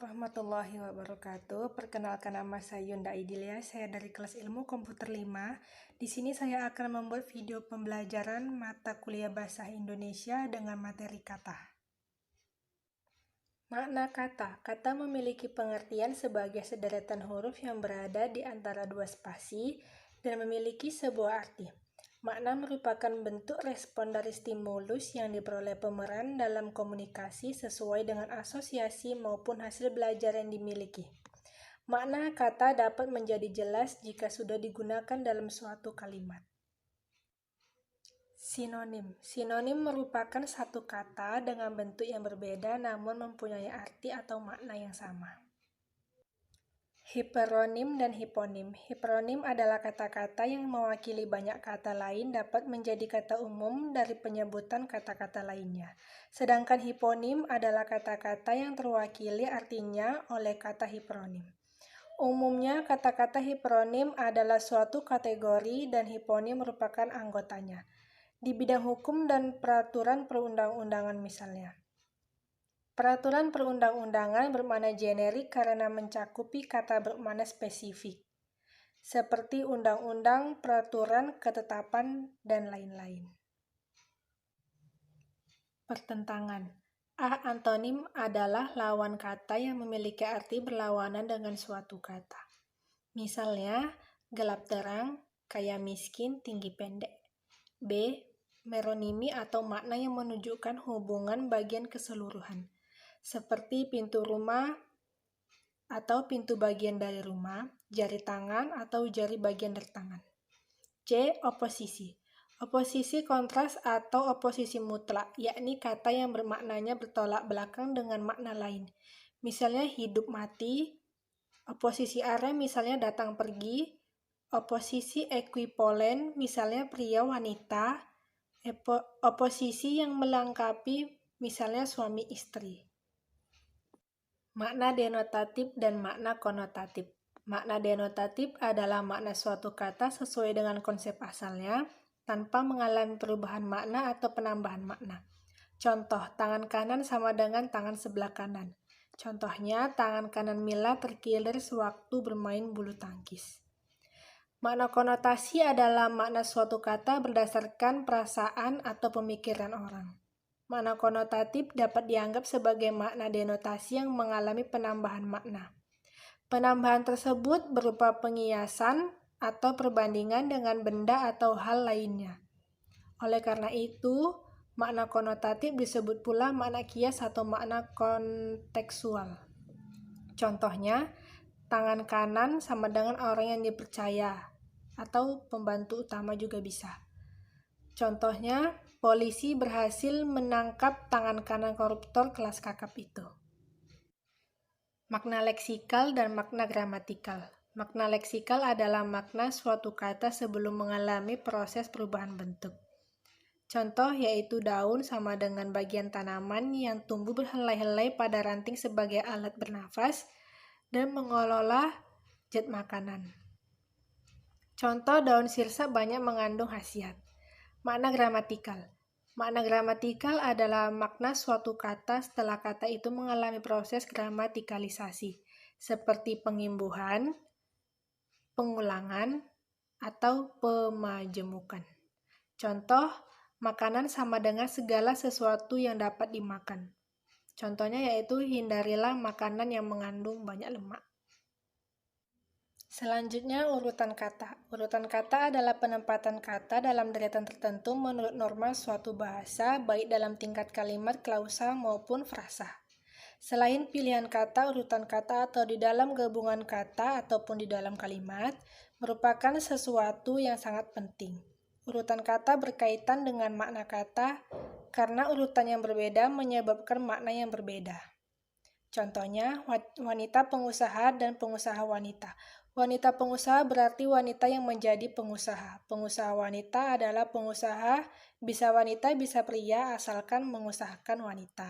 warahmatullahi wabarakatuh. Perkenalkan, nama saya Yunda Idilia. Saya dari kelas Ilmu Komputer 5. Di sini saya akan membuat video pembelajaran mata kuliah Bahasa Indonesia dengan materi kata. Makna kata. Kata memiliki pengertian sebagai sederetan huruf yang berada di antara dua spasi dan memiliki sebuah arti. Makna merupakan bentuk respon dari stimulus yang diperoleh pemeran dalam komunikasi sesuai dengan asosiasi maupun hasil belajar yang dimiliki. Makna kata dapat menjadi jelas jika sudah digunakan dalam suatu kalimat. Sinonim. Sinonim merupakan satu kata dengan bentuk yang berbeda namun mempunyai arti atau makna yang sama. Hiperonim dan hiponim. Hiperonim adalah kata-kata yang mewakili banyak kata lain dapat menjadi kata umum dari penyebutan kata-kata lainnya. Sedangkan hiponim adalah kata-kata yang terwakili artinya oleh kata hiperonim. Umumnya kata-kata hiperonim adalah suatu kategori dan hiponim merupakan anggotanya. Di bidang hukum dan peraturan perundang-undangan misalnya. Peraturan perundang-undangan bermakna generik karena mencakupi kata bermakna spesifik, seperti undang-undang, peraturan, ketetapan, dan lain-lain. Pertentangan. Antonim adalah lawan kata yang memiliki arti berlawanan dengan suatu kata. Misalnya, gelap terang, kaya miskin, tinggi pendek. B. Meronimi atau makna yang menunjukkan hubungan bagian keseluruhan. Seperti pintu rumah atau pintu bagian dari rumah, jari tangan atau jari bagian dari tangan. C. Oposisi. Oposisi kontras atau oposisi mutlak, yakni kata yang bermaknanya bertolak belakang dengan makna lain. Misalnya hidup mati, oposisi arah misalnya datang pergi, oposisi ekuipolen misalnya pria wanita, oposisi yang melengkapi misalnya suami istri. Makna denotatif dan makna konotatif. Makna denotatif adalah makna suatu kata sesuai dengan konsep asalnya, tanpa mengalami perubahan makna atau penambahan makna. Contoh, tangan kanan sama dengan tangan sebelah kanan. Contohnya, tangan kanan Mila terkilir sewaktu bermain bulu tangkis. Makna konotasi adalah makna suatu kata berdasarkan perasaan atau pemikiran orang. Makna konotatif dapat dianggap sebagai makna denotasi yang mengalami penambahan makna. Penambahan tersebut berupa pengiasan atau perbandingan dengan benda atau hal lainnya. Oleh karena itu, makna konotatif disebut pula makna kias atau makna kontekstual. Contohnya, tangan kanan sama dengan orang yang dipercaya, atau pembantu utama juga bisa. Contohnya, polisi berhasil menangkap tangan kanan koruptor kelas kakap itu. Makna leksikal dan makna gramatikal. Makna leksikal adalah makna suatu kata sebelum mengalami proses perubahan bentuk. Contoh yaitu daun sama dengan bagian tanaman yang tumbuh berhelai-helai pada ranting sebagai alat bernafas dan mengelola zat makanan. Contoh daun sirsa banyak mengandung khasiat. Makna gramatikal. Makna gramatikal adalah makna suatu kata setelah kata itu mengalami proses gramatikalisasi, seperti pengimbuhan, pengulangan, atau pemajemukan. Contoh, makanan sama dengan segala sesuatu yang dapat dimakan. Contohnya yaitu hindarilah makanan yang mengandung banyak lemak. Selanjutnya, urutan kata. Urutan kata adalah penempatan kata dalam deretan tertentu menurut norma suatu bahasa, baik dalam tingkat kalimat, klausa, maupun frasa. Selain pilihan kata, urutan kata atau di dalam gabungan kata ataupun di dalam kalimat, merupakan sesuatu yang sangat penting. Urutan kata berkaitan dengan makna kata, karena urutan yang berbeda menyebabkan makna yang berbeda. Contohnya, wanita pengusaha dan pengusaha wanita. Wanita pengusaha berarti wanita yang menjadi pengusaha. Pengusaha wanita adalah pengusaha, bisa wanita, bisa pria, asalkan mengusahakan wanita.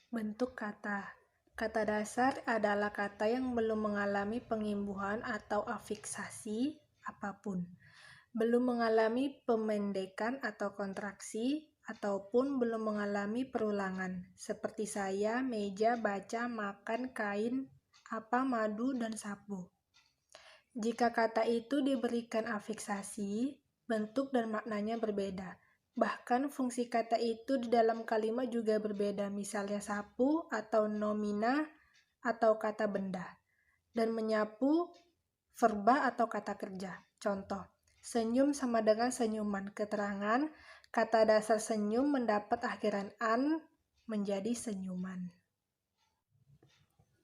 Bentuk kata. Kata dasar adalah kata yang belum mengalami pengimbuhan atau afiksasi apapun. Belum mengalami pemendekan atau kontraksi, ataupun belum mengalami perulangan, seperti saya, meja, baca, makan, kain, apa, madu, dan sapu. Jika kata itu diberikan afiksasi, bentuk dan maknanya berbeda. Bahkan fungsi kata itu di dalam kalimat juga berbeda, misalnya sapu atau nomina atau kata benda, dan menyapu verba atau kata kerja. Contoh, senyum sama dengan senyuman. Keterangan, kata dasar senyum mendapat akhiran an menjadi senyuman.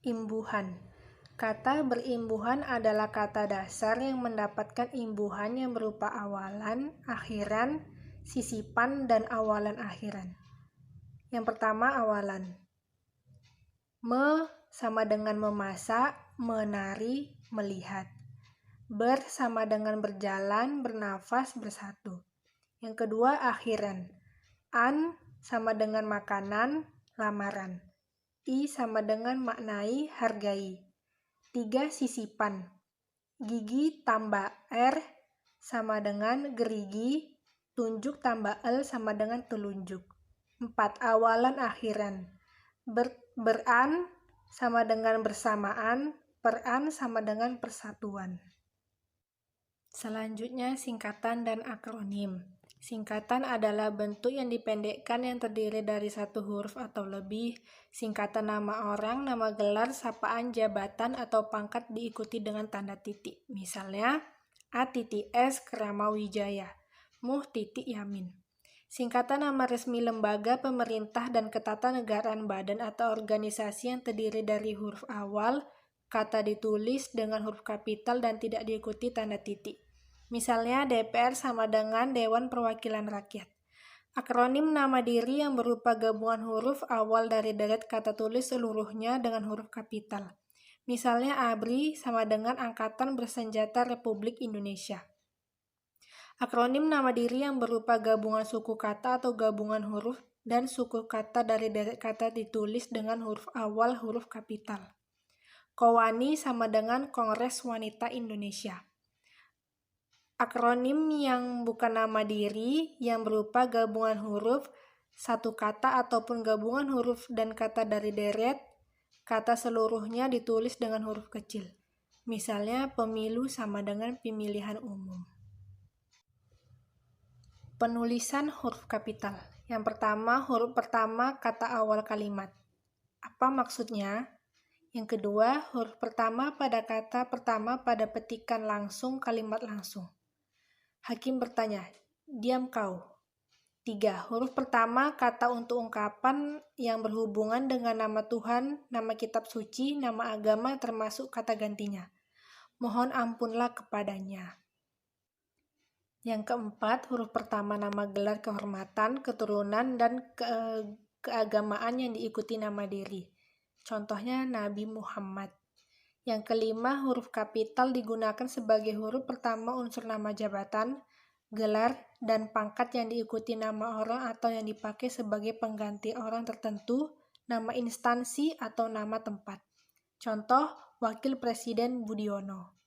Imbuhan. Kata berimbuhan adalah kata dasar yang mendapatkan imbuhan yang berupa awalan, akhiran, sisipan, dan awalan akhiran. Yang pertama, awalan. Me sama dengan memasak, menari, melihat. Ber sama dengan berjalan, bernafas, bersatu. Yang kedua, akhiran. An sama dengan makanan, lamaran. I sama dengan maknai, hargai. 3. Sisipan. Gigi tambah R sama dengan gerigi, tunjuk tambah L sama dengan telunjuk. 4. Awalan akhiran. Beran sama dengan bersamaan, peran sama dengan persatuan. Selanjutnya, singkatan dan akronim. Singkatan adalah bentuk yang dipendekkan yang terdiri dari satu huruf atau lebih. Singkatan nama orang, nama gelar, sapaan, jabatan, atau pangkat diikuti dengan tanda titik. Misalnya, A.S. Kramawijaya, Muh Yamin. Singkatan nama resmi lembaga, pemerintah, dan ketatanegaraan badan atau organisasi yang terdiri dari huruf awal, kata ditulis dengan huruf kapital dan tidak diikuti tanda titik. Misalnya, DPR sama dengan Dewan Perwakilan Rakyat. Akronim nama diri yang berupa gabungan huruf awal dari deret kata tulis seluruhnya dengan huruf kapital. Misalnya, ABRI sama dengan Angkatan Bersenjata Republik Indonesia. Akronim nama diri yang berupa gabungan suku kata atau gabungan huruf dan suku kata dari deret kata ditulis dengan huruf awal huruf kapital. KOWANI sama dengan Kongres Wanita Indonesia. Akronim yang bukan nama diri yang berupa gabungan huruf, satu kata ataupun gabungan huruf dan kata dari deret, kata seluruhnya ditulis dengan huruf kecil. Misalnya, pemilu sama dengan pemilihan umum. Penulisan huruf kapital. Yang pertama, huruf pertama kata awal kalimat. Apa maksudnya? Yang kedua, huruf pertama pada kata pertama pada petikan langsung kalimat langsung. Hakim bertanya, diam kau. 3. Huruf pertama kata untuk ungkapan yang berhubungan dengan nama Tuhan, nama kitab suci, nama agama termasuk kata gantinya. Mohon ampunlah kepadanya. Yang keempat, huruf pertama nama gelar kehormatan, keturunan, dan keagamaan yang diikuti nama diri. Contohnya Nabi Muhammad. Yang kelima, huruf kapital digunakan sebagai huruf pertama unsur nama jabatan, gelar, dan pangkat yang diikuti nama orang atau yang dipakai sebagai pengganti orang tertentu, nama instansi, atau nama tempat. Contoh, Wakil Presiden Budiono.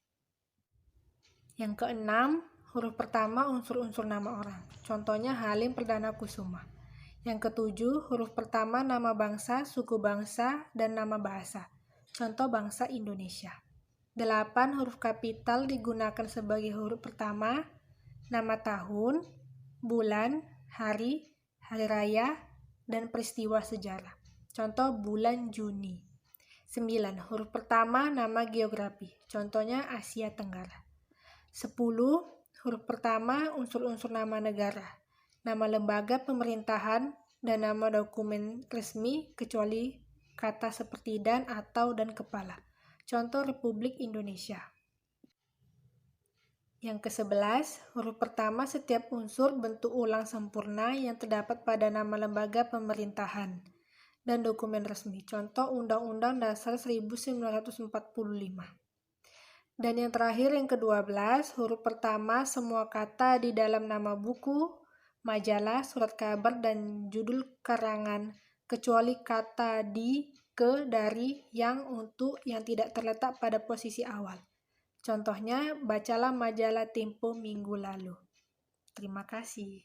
Yang keenam, huruf pertama unsur-unsur nama orang. Contohnya Halim Perdana Kusuma. Yang ketujuh, huruf pertama nama bangsa, suku bangsa, dan nama bahasa. Contoh bangsa Indonesia. 8. Huruf kapital digunakan sebagai huruf pertama, nama tahun, bulan, hari, hari raya, dan peristiwa sejarah. Contoh bulan Juni. 9. Huruf pertama nama geografi. Contohnya Asia Tenggara. 10. Huruf pertama unsur-unsur nama negara, nama lembaga pemerintahan, dan nama dokumen resmi kecuali kata seperti dan, atau, dan kepala. Contoh Republik Indonesia. Yang ke-11, huruf pertama setiap unsur bentuk ulang sempurna yang terdapat pada nama lembaga pemerintahan dan dokumen resmi. Contoh Undang-Undang Dasar 1945. Dan yang terakhir, yang ke-12, huruf pertama semua kata di dalam nama buku, majalah, surat kabar, dan judul karangan, kecuali kata di, ke, dari, yang, untuk, yang tidak terletak pada posisi awal. Contohnya, bacalah majalah Tempo minggu lalu. Terima kasih.